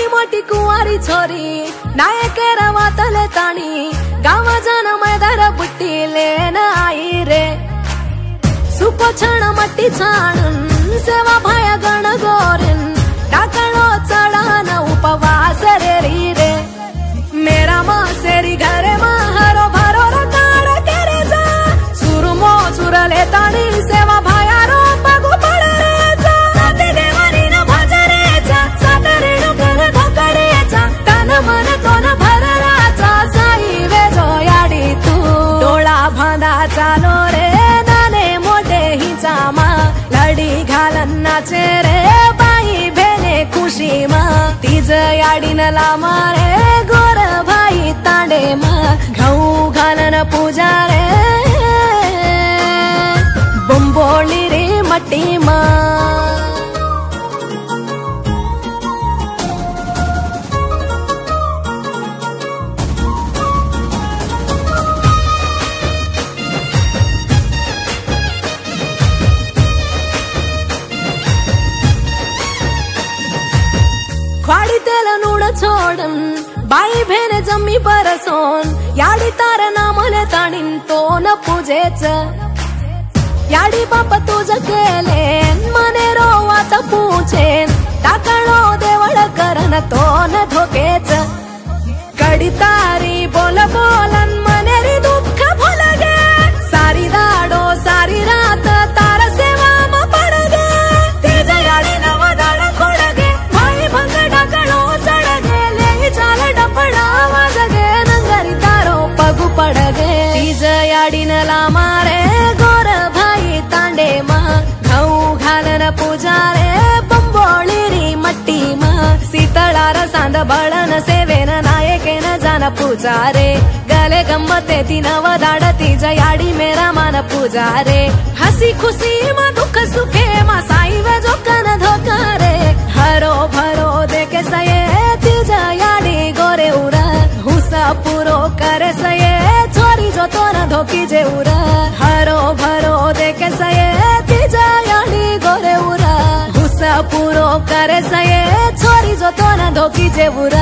नानी मोटी कुंवारी छोरी नायकेर वातले ताणी गाव जन मैदार बुट्टी लेन आई रे सुको छण मट्टी छाणून सेवा भाया गण गोरिन टाकळो चढान उपवास रे रे मेरा मासेरी घरे मा हरो भरो रकाड केरे जा सुरमो सुरले ताणी सेवा भाया रो पगु पड रे जा साते देवानी न भज रे जा साते रेणु कर धोकडे जा तन मन तोन भरराचा साई वे जोयाडी तू डोळा भांदा चालो रे नाने मोठे हिचा मा लडी घालन नाचे रे बाई भेने खुशी मा तीज याडी न लामा रे गोर भाई तांडे मा घऊ घालन पूजा रे बोंबोली रे मट्टी मा ख्वाडी तेल नूड छोडन बाई भेने जम्मी परसोन याडी तार नामले ताणीन तो न पूजेच याडी बाप तुझ केलेन मने रोवात पूछेन टाकळो देवळ करन तो न धोकेच कडी तारी बोल बोलन मने री दुःख भुलगे सारी दाडो सारी रात तार सेवा म पडगे तेज याडी नव दाड खोडगे भाई भंग टाकळो चढगे ले चाल डपडा वाजगे नंगरी तारो पगु पडगे तीज याडी न लामा रे गोर भाई तांडे मा घऊ घालन पूजा रे बंबोळी री मट्टी मा सीतळार सांद बळन सेवेन नायकेन जान पूजा रे गले गंमते ती नव दाड तीज याडी मेरा मान पूजा रे हसी खुशी मा दुख सुखे मा साई वे जोकन धोका रे हरो भरो देखे सये तीज याडी गोरे उर हुसा पुरो करे सये छोरी जो तो न धोकी जे उर हरो भरो देखे सये तीज याडी गोरे उर हुसा पुरो करे सये छोरी जो तो न धोकी जे उर